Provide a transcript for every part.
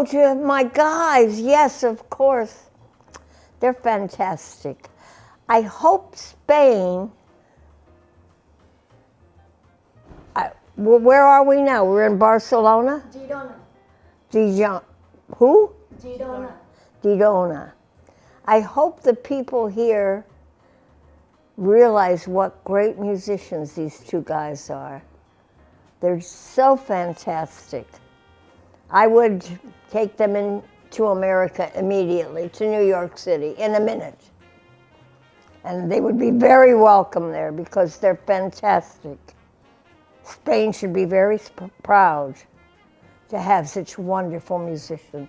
Oh, to my guys, yes, of course. They're fantastic. I hope Spain, where are we now? We're in Barcelona? Girona. Dijon. Who? Girona. Girona. I hope the people here realize what great musicians these two guys are. They're so fantastic. I would take them into America immediately, to New York City, in a minute. And they would be very welcome there because they're fantastic. Spain should be very proud to have such wonderful musicians.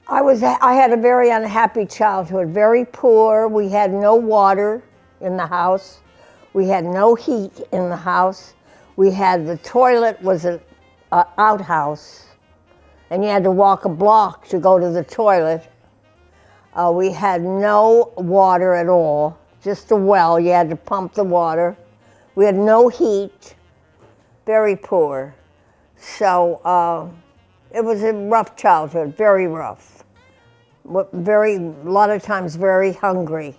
I had a very unhappy childhood, very poor. We had no water in the house. We had no heat in the house. The toilet was an outhouse, and you had to walk a block to go to the toilet. We had no water at all, just a well. You had to pump the water. We had no heat, very poor. So it was a rough childhood, very rough. A lot of times very hungry.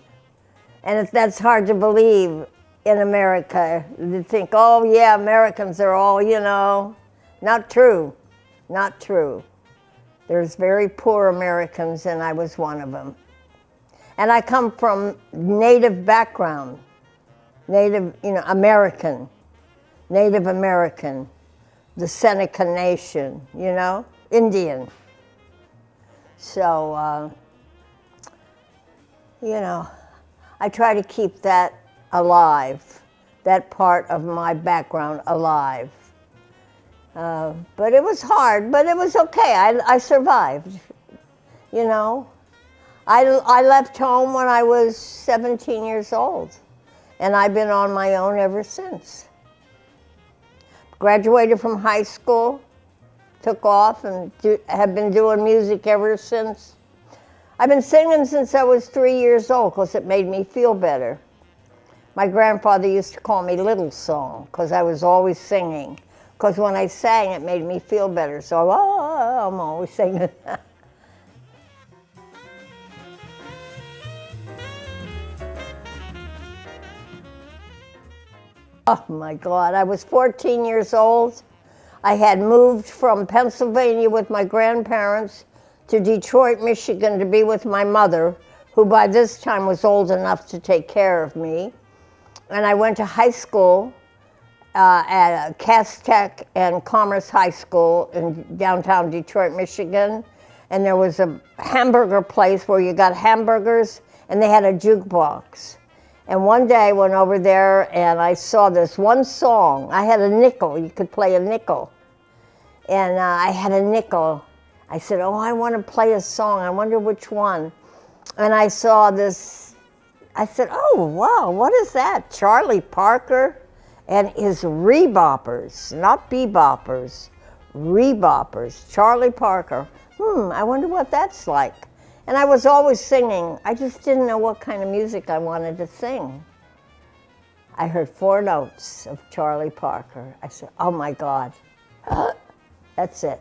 And that's hard to believe in America. To think, oh yeah, Americans are all, not true, not true. There's very poor Americans, and I was one of them. And I come from Native background, Native American, the Seneca Nation, Indian. So, I try to keep that alive, that part of my background alive. But it was hard, but it was okay. I survived, I left home when I was 17 years old, and I've been on my own ever since. Graduated from high school, took off, and have been doing music ever since. I've been singing since I was 3 years old because it made me feel better. My grandfather used to call me Little Song because I was always singing. Because when I sang, it made me feel better. So I'm always singing. Oh my God, I was 14 years old. I had moved from Pennsylvania with my grandparents to Detroit, Michigan to be with my mother, who by this time was old enough to take care of me. And I went to high school at Cass Tech and Commerce High School in downtown Detroit, Michigan. And there was a hamburger place where you got hamburgers, and they had a jukebox. And one day I went over there and I saw this one song. I had a nickel, you could play a nickel. And I had a nickel. I said, oh, I want to play a song, I wonder which one. And I saw this, I said, oh, wow, what is that? Charlie Parker and his Reboppers, not beboppers, Reboppers, Charlie Parker. I wonder what that's like. And I was always singing. I just didn't know what kind of music I wanted to sing. I heard 4 notes of Charlie Parker. I said, oh my God, that's it.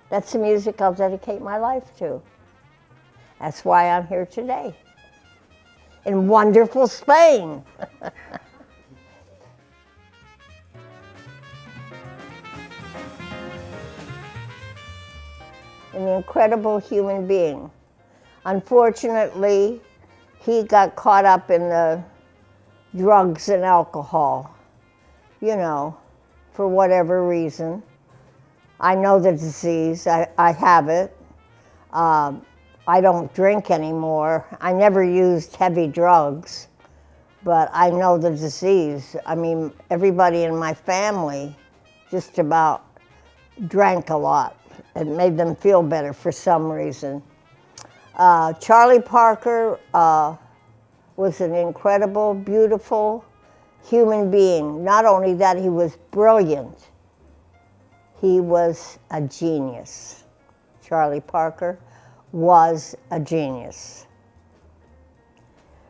That's the music I'll dedicate my life to. That's why I'm here today, in wonderful Spain. An incredible human being. Unfortunately, he got caught up in the drugs and alcohol, for whatever reason. I know the disease, I have it. I don't drink anymore. I never used heavy drugs, but I know the disease. I mean, everybody in my family just about drank a lot. It made them feel better for some reason. Charlie Parker was an incredible, beautiful human being. Not only that, he was brilliant. He was a genius. Charlie Parker was a genius.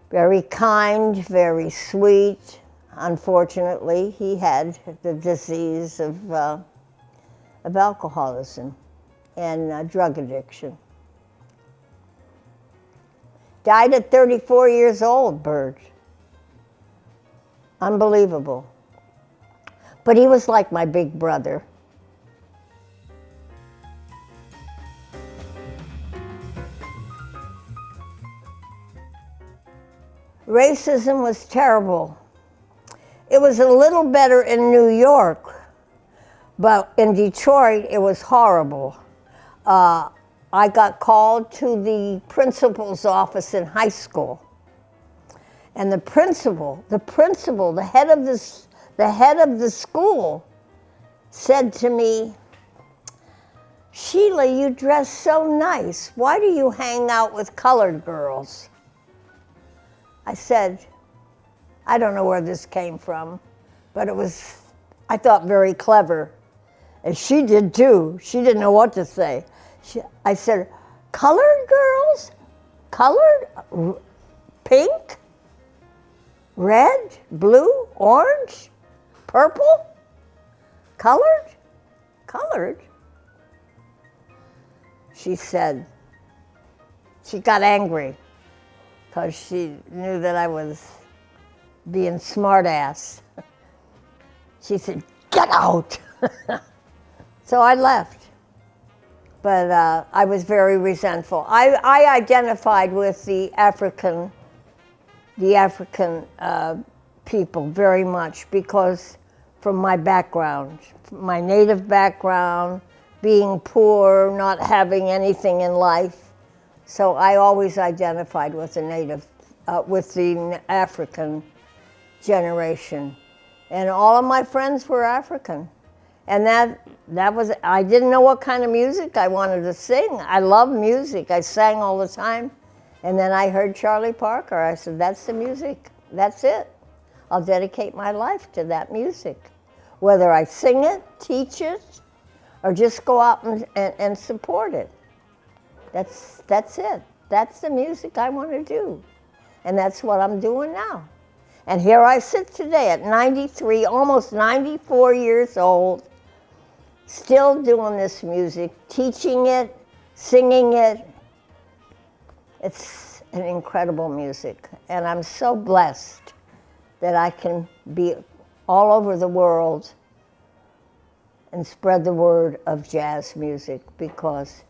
Very kind, very sweet. Unfortunately, he had the disease of alcoholism and drug addiction. Died at 34 years old, Bert. Unbelievable. But he was like my big brother. Racism was terrible. It was a little better in New York, but in Detroit it was horrible. I got called to the principal's office in high school. And the principal, the head of the school said to me, "Sheila, you dress so nice. Why do you hang out with colored girls?" I said, I don't know where this came from, but it was, I thought, very clever. And she did too. She didn't know what to say. I said, colored girls? Colored? Pink? Red? Blue? Orange? Purple? Colored? Colored? She said, she got angry because she knew that I was being smart ass. She said, get out. So I left. But I was very resentful. I identified with the African people very much because from my background, my native background, being poor, not having anything in life. So I always identified with the African generation. And all of my friends were African. And that was, I didn't know what kind of music I wanted to sing. I love music. I sang all the time. And then I heard Charlie Parker. I said, that's the music. That's it. I'll dedicate my life to that music. Whether I sing it, teach it, or just go out and support it. That's it. That's the music I want to do. And that's what I'm doing now. And here I sit today at 93, almost 94 years old, still doing this music, teaching it, singing it. It's an incredible music. And I'm so blessed that I can be all over the world and spread the word of jazz music, because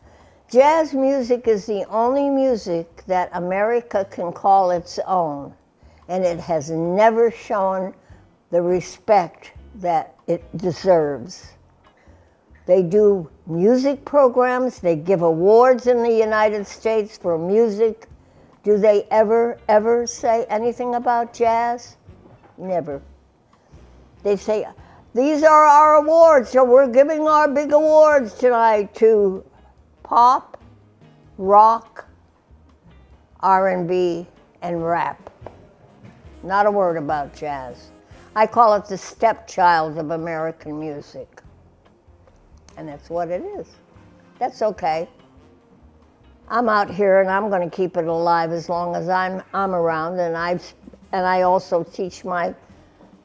jazz music is the only music that America can call its own. And it has never shown the respect that it deserves. They do music programs, they give awards in the United States for music. Do they ever say anything about jazz? Never. They say, these are our awards, so we're giving our big awards tonight to pop, rock, R&B, and rap. Not a word about jazz. I call it the stepchild of American music. And that's what it is. That's okay. I'm out here and I'm going to keep it alive as long as I'm around. And I also teach my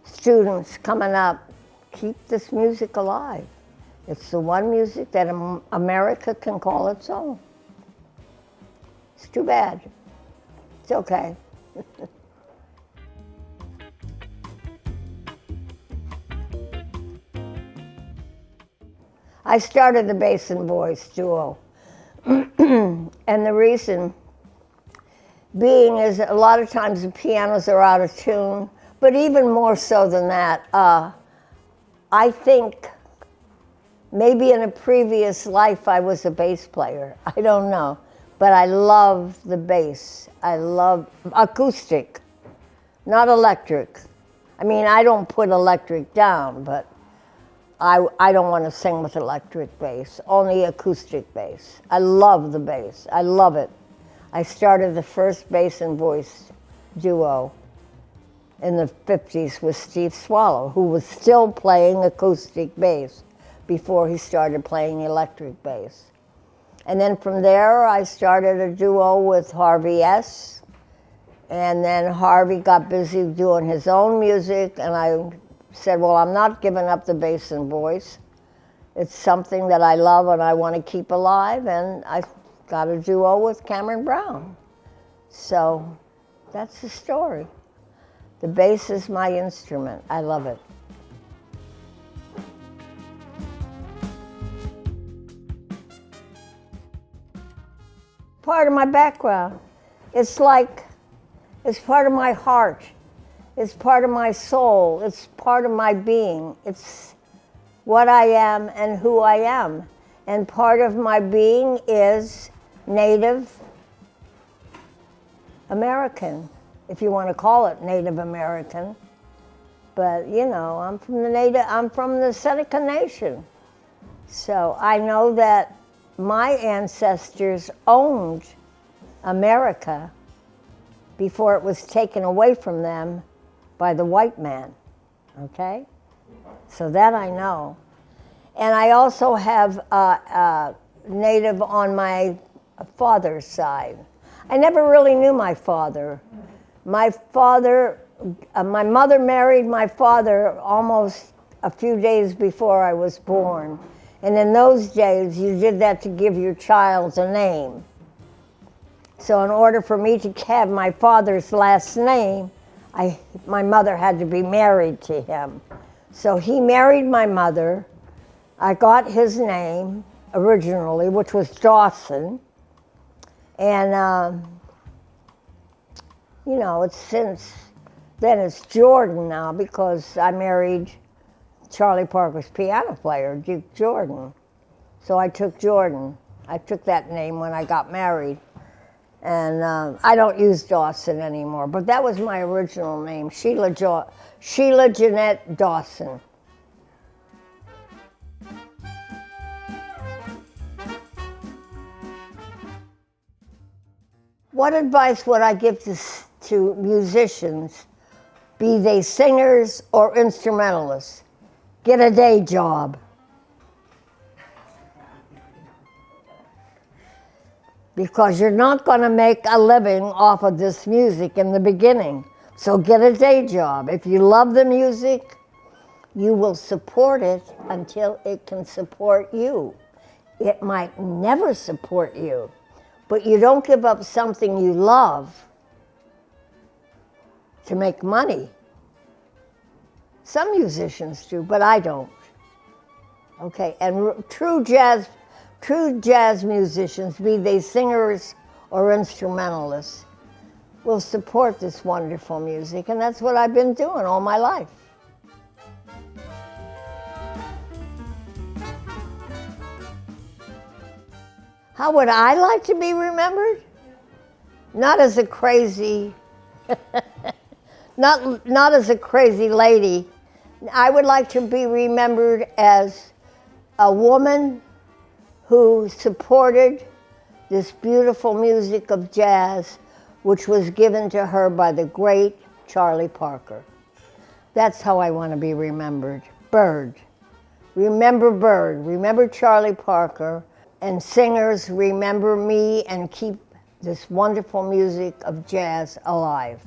students coming up, keep this music alive. It's the one music that America can call its own. It's too bad. It's okay. I started the bass and voice duo. And the reason being is a lot of times the pianos are out of tune, but even more so than that, I think maybe in a previous life I was a bass player. I don't know, but I love the bass. I love acoustic, not electric. I mean, I don't put electric down, but I don't want to sing with electric bass, only acoustic bass. I love the bass, I love it. I started the first bass and voice duo in the 50s with Steve Swallow, who was still playing acoustic bass before he started playing electric bass. And then from there, I started a duo with Harvey S. And then Harvey got busy doing his own music, and I said, well, I'm not giving up the bass and voice. It's something that I love and I want to keep alive, and I got a duo with Cameron Brown. So that's the story. The bass is my instrument. I love it. Part of my background. It's like, it's part of my heart. It's part of my soul. It's part of my being. It's what I am and who I am. And part of my being is Native American, if you want to call it Native American. But you know, I'm from the Seneca Nation. So I know that my ancestors owned America before it was taken away from them by the white man, okay? So that I know. And I also have Native on my father's side. I never really knew my father. My mother married my father almost a few days before I was born. And in those days, you did that to give your child a name. So in order for me to have my father's last name, my mother had to be married to him. So he married my mother. I got his name originally, which was Dawson. And, you know, since then it's Jordan now, because I married Charlie Parker's piano player, Duke Jordan. So I took Jordan. I took that name when I got married. And I don't use Dawson anymore, but that was my original name, Sheila Jeanette Dawson. What advice would I give to musicians, be they singers or instrumentalists? Get a day job. Because you're not going to make a living off of this music in the beginning. So get a day job. If you love the music, you will support it until it can support you. It might never support you, but you don't give up something you love to make money. Some musicians do, but I don't. Okay, and true jazz musicians, be they singers or instrumentalists, will support this wonderful music, and that's what I've been doing all my life. How would I like to be remembered? Not as a crazy, not as a crazy lady. I would like to be remembered as a woman who supported this beautiful music of jazz, which was given to her by the great Charlie Parker. That's how I want to be remembered. Bird. Remember Bird. Remember Charlie Parker. And singers, remember me and keep this wonderful music of jazz alive.